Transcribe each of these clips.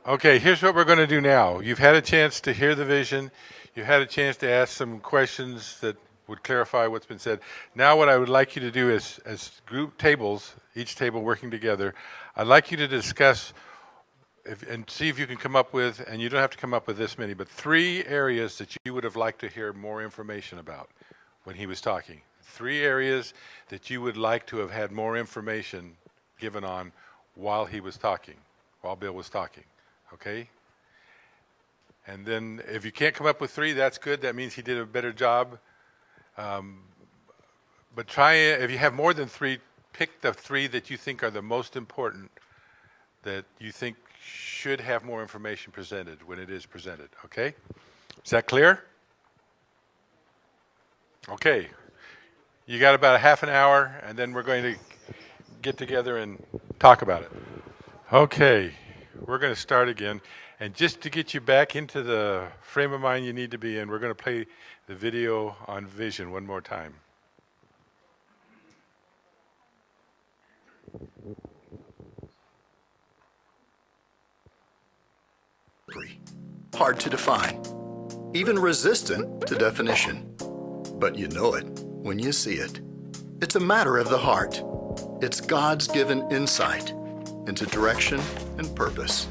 Okay, here's what we're going to do now. You've had a chance to hear the vision. You've had a chance to ask some questions that would clarify what's been said. Now what I would like you to do is, as group tables, each table working together, I'd like you to discuss and see if you can come up with, and you don't have to come up with this many, but 3 areas that you would have liked to hear more information about when he was talking. 3 areas that you would like to have had more information given on while he was talking, while Bill was talking. Okay? And then if you can't come up with 3, that's good. That means he did a better job. But try, if you have more than 3, pick the 3 that you think are the most important, that you think should have more information presented when it is presented. Okay? Is that clear? Okay. You got about a half an hour, and then we're going to get together and talk about it. Okay. We're going to start again. And just to get you back into the frame of mind you need to be in, we're going to play the video on vision one more time. Hard to define, even resistant to definition. But you know it when you see it. It's a matter of the heart. It's God's given insight into direction and purpose.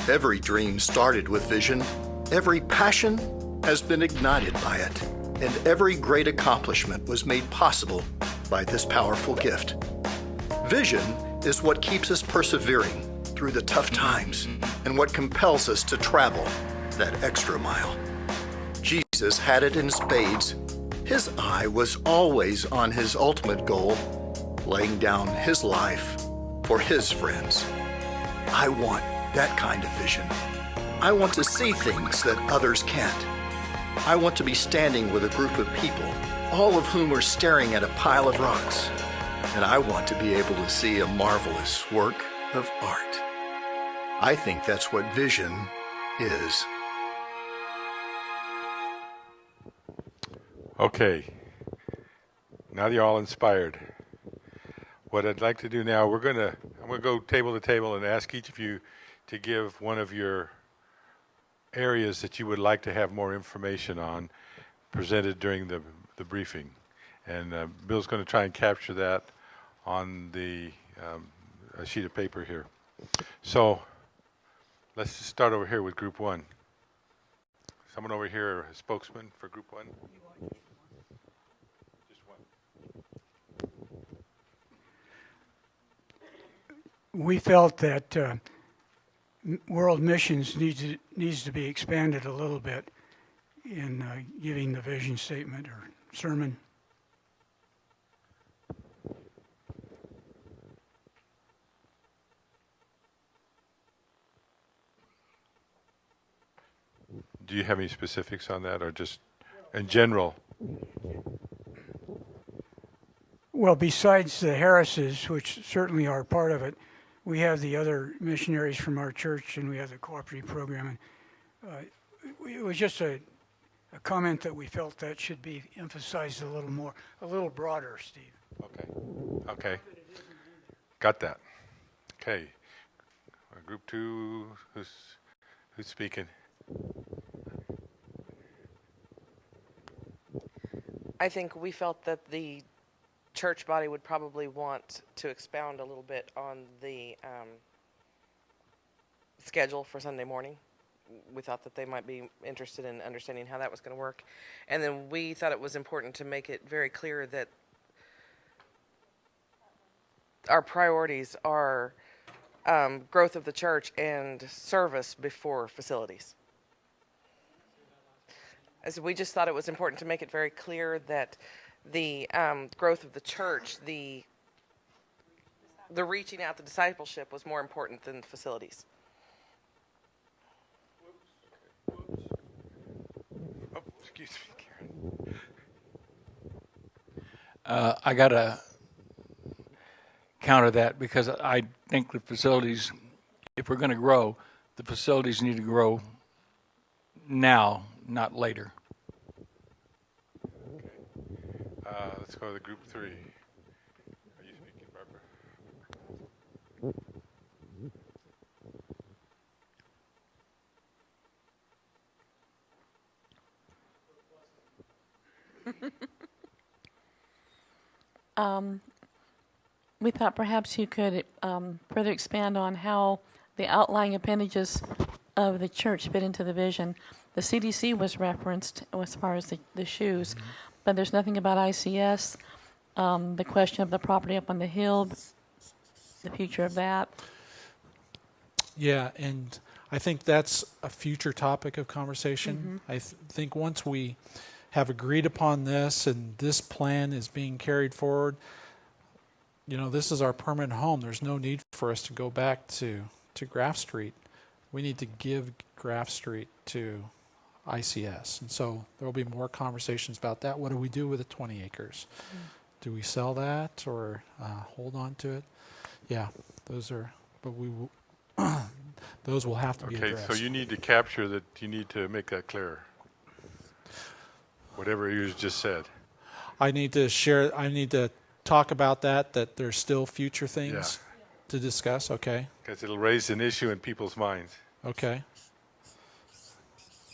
Every dream started with vision. Every passion has been ignited by it. And every great accomplishment was made possible by this powerful gift. Vision is what keeps us persevering through the tough times and what compels us to travel that extra mile. Jesus had it in spades. His eye was always on his ultimate goal, laying down his life for his friends. I want that kind of vision. I want to see things that others can't. I want to be standing with a group of people, all of whom are staring at a pile of rocks. And I want to be able to see a marvelous work of art. I think that's what vision is. Okay. Now you're all inspired. What I'd like to do now, I'm going to go table to table and ask each of you to give one of your areas that you would like to have more information on presented during the briefing. And Bill's going to try and capture that on a sheet of paper here. So let's just start over here with group 1. Someone over here, a spokesman for group 1? Just one. We felt that world missions needs to be expanded a little bit in giving the vision statement or sermon. Do you have any specifics on that, or just in general? Well, besides the Harrises, which certainly are part of it, we have the other missionaries from our church, and we have the cooperative program. And it was just a comment that we felt that should be emphasized a little more, a little broader, Steve. Okay. Got that. Okay. Group 2, who's speaking? I think we felt that the church body would probably want to expound a little bit on the schedule for Sunday morning. We thought that they might be interested in understanding how that was going to work. And then we thought it was important to make it very clear that our priorities are growth of the church and service before facilities. As we just thought it was important to make it very clear that the growth of the church, the reaching out, the discipleship was more important than the facilities. Oh, excuse me, Karen. I got to counter that because I think the facilities, if we're going to grow, the facilities need to grow now, not later. Okay. Let's go to the group 3. Are you speaking, Barbara? we thought perhaps you could further expand on how the outlying appendages of the church fit into the vision. The CDC was referenced as far as the shoes, but there's nothing about ICS, the question of the property up on the hill, the future of that. Yeah, and I think that's a future topic of conversation. I think once we have agreed upon this and this plan is being carried forward, this is our permanent home. There's no need for us to go back to Graff Street. We need to give Graff Street to ICS. And so there will be more conversations about that. What do we do with the 20 acres? Do we sell that or hold on to it? Yeah, those will have to be addressed. Okay, so you need to capture that. You need to make that clearer. Whatever you just said. I need to talk about that there's still future things to discuss. Okay. Because it'll raise an issue in people's minds. Okay.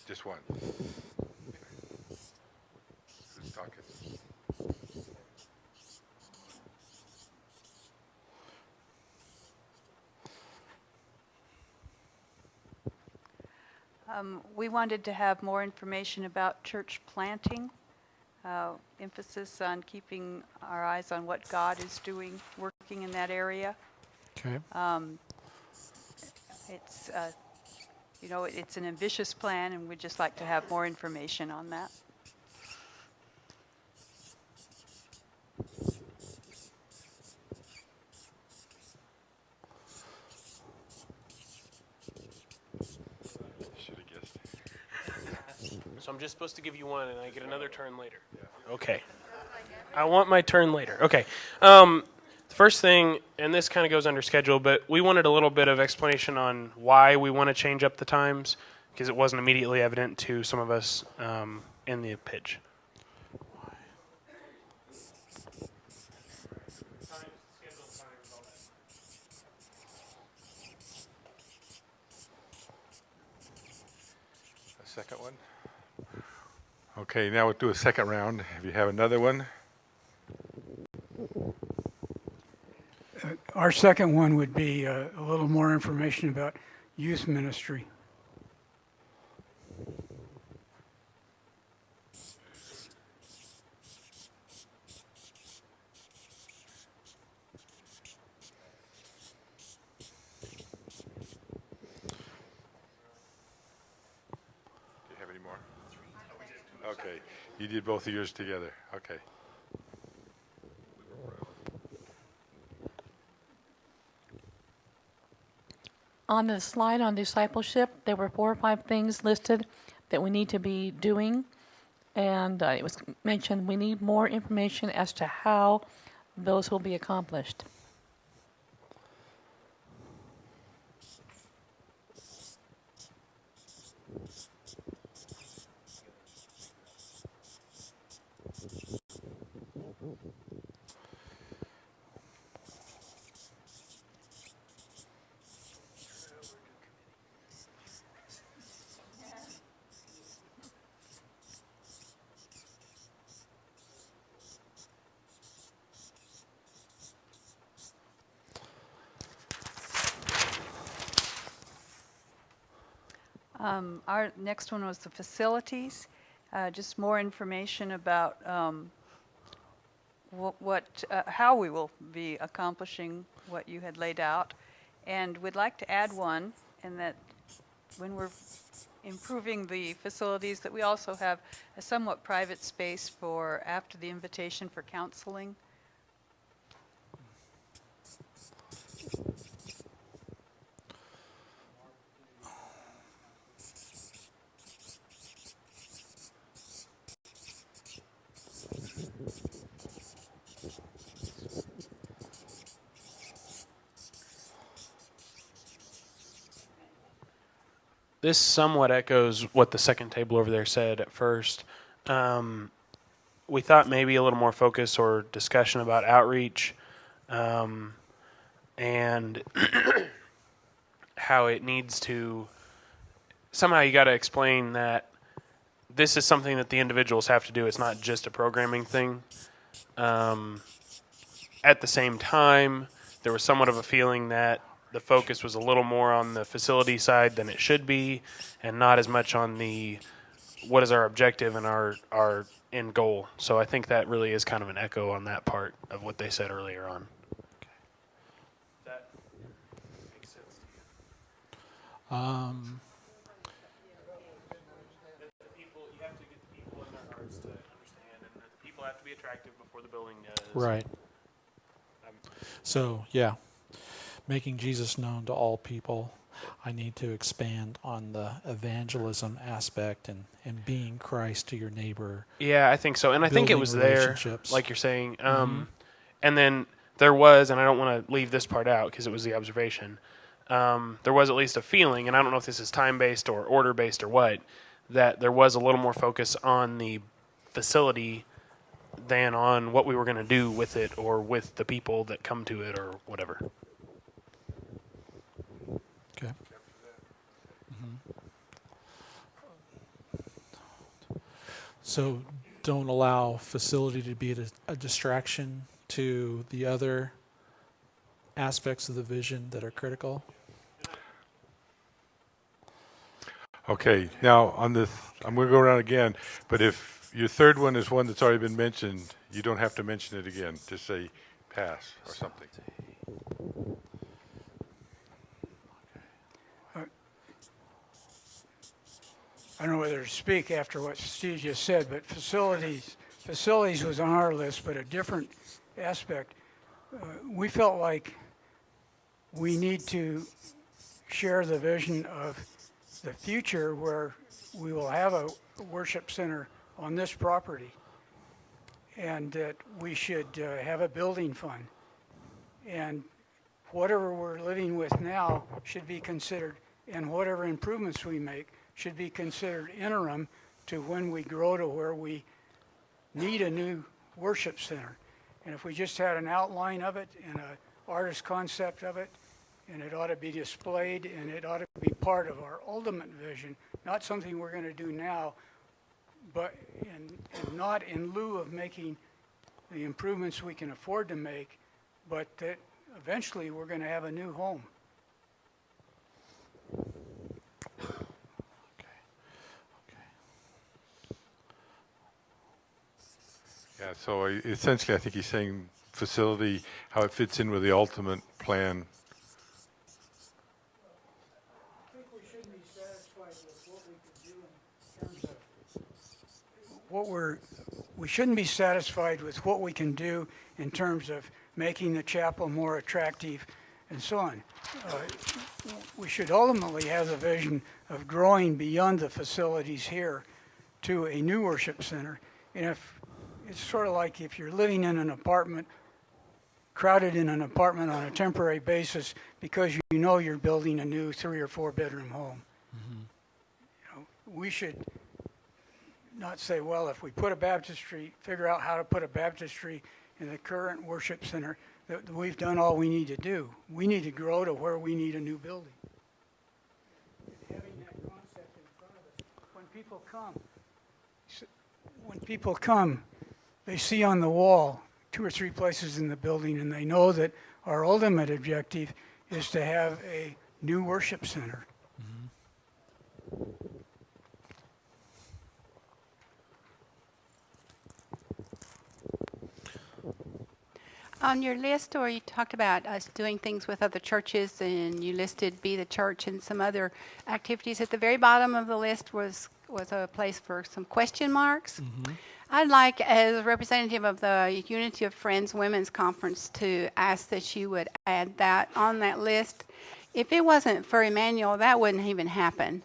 Just one. Who's talking? We wanted to have more information about church planting, emphasis on keeping our eyes on what God is doing, working in that area. Okay. It's, it's an ambitious plan, and we'd just like to have more information on that. So I'm just supposed to give you one, and I get another turn later. Okay. I want my turn later. Okay. First thing, and this kind of goes under schedule, but we wanted a little bit of explanation on why we want to change up the times, because it wasn't immediately evident to some of us in the pitch. A second one. Okay, now we'll do a second round. If you have another one. Our second one would be a little more information about youth ministry. Do you have any more? Okay, you did both of yours together. Okay. On the slide on discipleship, there were 4 or 5 things listed that we need to be doing. And it was mentioned we need more information as to how those will be accomplished. Our next one was the facilities. Just more information about how we will be accomplishing what you had laid out. And we'd like to add one, and that when we're improving the facilities, that we also have a somewhat private space for after the invitation for counseling. This somewhat echoes what the second table over there said at first. We thought maybe a little more focus or discussion about outreach and how it needs to, somehow you got to explain that this is something that the individuals have to do. It's not just a programming thing. at the same time, there was somewhat of a feeling that the focus was a little more on the facility side than it should be, and not as much on the what is our objective and our end goal. So I think that really is kind of an echo on that part of what they said earlier on. That makes sense to you. You have to get the people in their hearts to understand, and the people have to be attractive before the building does. Right. So, yeah, making Jesus known to all people. I need to expand on the evangelism aspect and being Christ to your neighbor. Yeah, I think so. And I think it Building was there, relationships. like you're saying. And then there was, and I don't want to leave this part out because it was the observation, there was at least a feeling, and I don't know if this is time-based or order-based or what, that there was a little more focus on the facility than on what we were going to do with it or with the people that come to it or whatever. Okay. So don't allow facility to be a distraction to the other aspects of the vision that are critical. Okay, now on this, I'm going to go around again, but if your third one is one that's already been mentioned, you don't have to mention it again. Just say pass or something. I don't know whether to speak after what Steve just said, but facilities was on our list, but a different aspect. We felt like we need to share the vision of the future where we will have a worship center on this property, and that we should have a building fund. And whatever we're living with now should be considered, and whatever improvements we make should be considered interim to when we grow to where we need a new worship center. And if we just had an outline of it and an artist concept of it, and it ought to be displayed, and it ought to be part of our ultimate vision, not something we're going to do now, but and not in lieu of making the improvements we can afford to make, but that eventually we're going to have a new home. Yeah, so essentially I think he's saying facility, how it fits in with the ultimate plan. I think we shouldn't be satisfied with what we could do in terms of we shouldn't be satisfied with what we can do in terms of making the chapel more attractive and so on. We should ultimately have the vision of growing beyond the facilities here to a new worship center. And if it's sort of like if you're living in an apartment, crowded in an apartment on a temporary basis because you know you're building a new 3 or 4 bedroom home. Mm-hmm. You know, we should not say, well, if we put a baptistry, figure out how to put a baptistry in the current worship center, that we've done all we need to do. We need to grow to where we need a new building. And having that concept in front of us, when people come, they see on the wall 2 or 3 places in the building, and they know that our ultimate objective is to have a new worship center. Mm-hmm. On your list, or you talked about us doing things with other churches, and you listed Be the Church and some other activities. At the very bottom of the list was a place for some question marks. Mm-hmm. I'd like, as a representative of the Unity of Friends Women's Conference, to ask that you would add that on that list. If it wasn't for Emmanuel, that wouldn't even happen.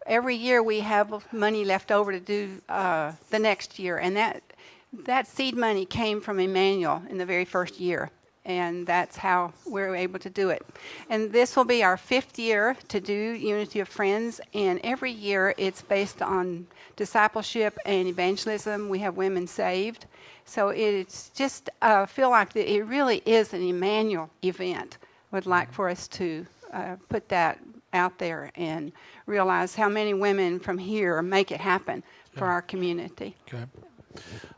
Every year we have money left over to do the next year, and that seed money came from Emmanuel in the very first year, and that's how we're able to do it. And this will be our 5th year to do Unity of Friends, and every year it's based on discipleship and evangelism. We have women saved. So it's just feel like that it really is an Emmanuel event. Would like for us to put that out there and realize how many women from here make it happen for our community. Okay.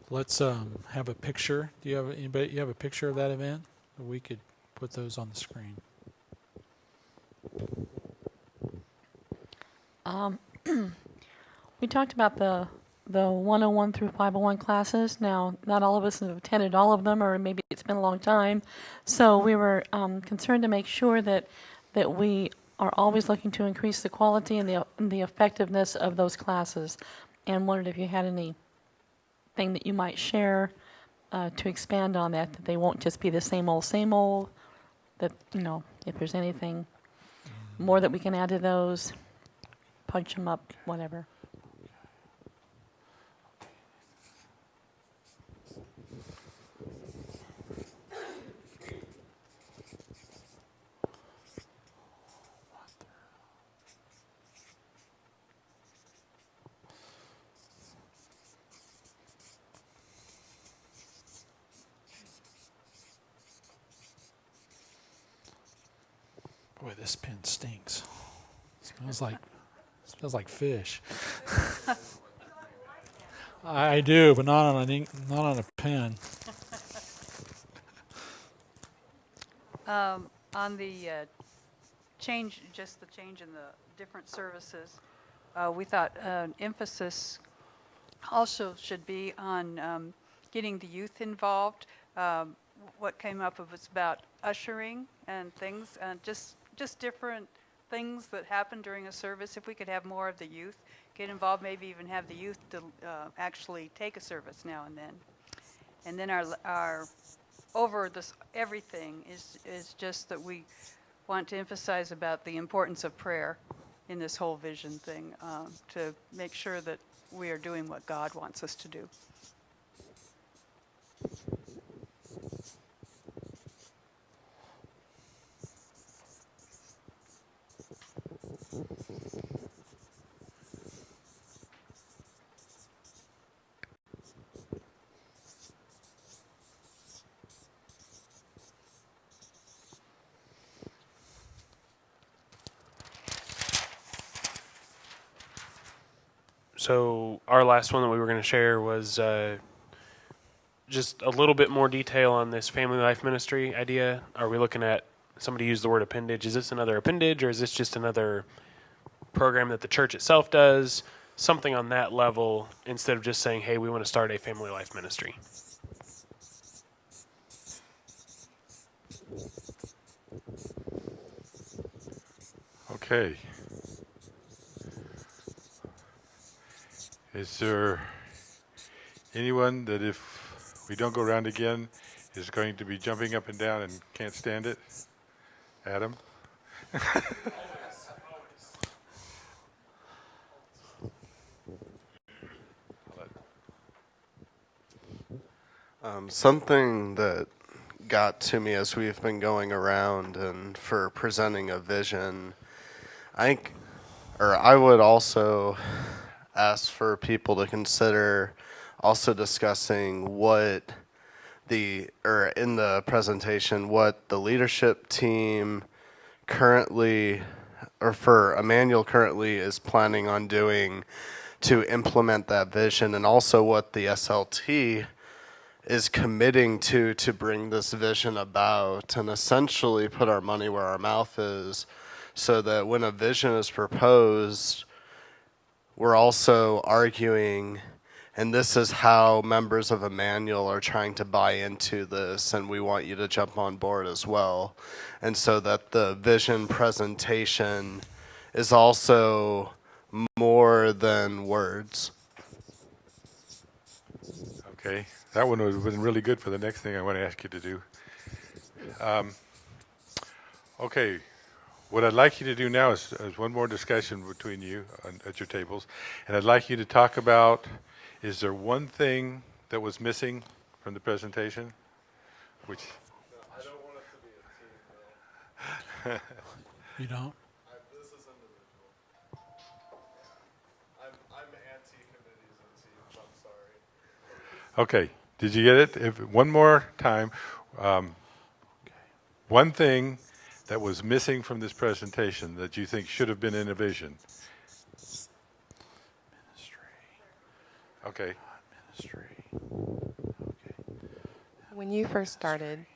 Let's have a picture. Do you have anybody? You have a picture of that event? We could put those on the screen. We talked about the 101 through 501 classes. Now, not all of us have attended all of them, or maybe it's been a long time. So we were concerned to make sure that we are always looking to increase the quality and the effectiveness of those classes, and wondered if you had anything that you might share to expand on that they won't just be the same old, that, if there's anything more that we can add to those, punch them up, whatever. Boy, this pen stinks. Smells like fish. I do, but not on a pen. On the change, just the change in the different services, we thought an emphasis also should be on getting the youth involved. What came up was about ushering and things, just different things that happen during a service. If we could have more of the youth get involved, maybe even have the youth to actually take a service now and then. And then our over this everything is just that we want to emphasize about the importance of prayer in this whole vision thing, to make sure that we are doing what God wants us to do. So our last one that we were going to share was just a little bit more detail on this family life ministry idea. Are we looking at, somebody used the word appendage, is this another appendage, or is this just another program that the church itself does? Something on that level, instead of just saying, hey, we want to start a family life ministry. Okay. Is there anyone that, if we don't go around again, is going to be jumping up and down and can't stand it? Adam? Something that got to me as we've been going around and for presenting a vision, I would also ask for people to consider also discussing in the presentation, what the leadership team currently, or for Emmanuel currently, is planning on doing to implement that vision, and also what the SLT is committing to bring this vision about, and essentially put our money where our mouth is, so that when a vision is proposed, we're also arguing, and this is how members of Emmanuel are trying to buy into this, and we want you to jump on board as well. And so that the vision presentation is also more than words. Okay. That one would have been really good for the next thing I want to ask you to do. Okay. What I'd like you to do now is one more discussion between you at your tables. And I'd like you to talk about, is there one thing that was missing from the presentation? Which? No, I don't want it to be a team, You don't? This is individual. I'm anti-committees and teams, I'm sorry. Okay. Did you get it? One more time. One thing that was missing from this presentation that you think should have been in a vision? Ministry. Okay. Ministry. When you first started,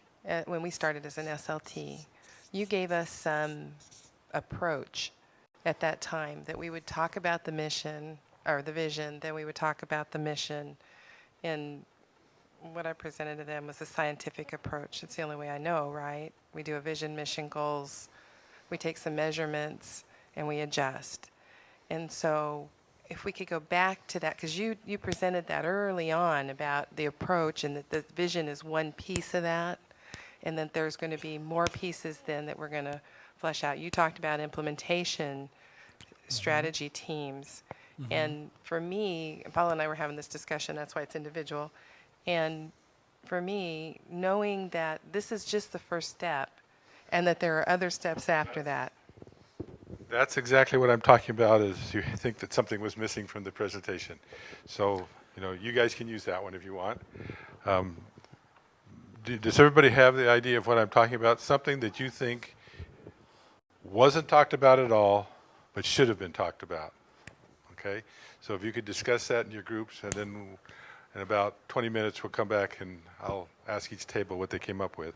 when we started as an SLT, you gave us some approach at that time that we would talk about the mission or the vision, then we would talk about the mission. And what I presented to them was a scientific approach. It's the only way I know, right? We do a vision, mission, goals. We take some measurements and we adjust. And so if we could go back to that, because you presented that early on about the approach and that the vision is one piece of that, and that there's going to be more pieces then that we're going to flesh out. You talked about implementation strategy teams. And for me, Paula and I were having this discussion, that's why it's individual. And for me, knowing that this is just the first step and that there are other steps after that. That's exactly what I'm talking about, is you think that something was missing from the presentation. So, you guys can use that one if you want. Does everybody have the idea of what I'm talking about? Something that you think wasn't talked about at all, but should have been talked about. Okay? So if you could discuss that in your groups, and then in about 20 minutes we'll come back and I'll ask each table what they came up with.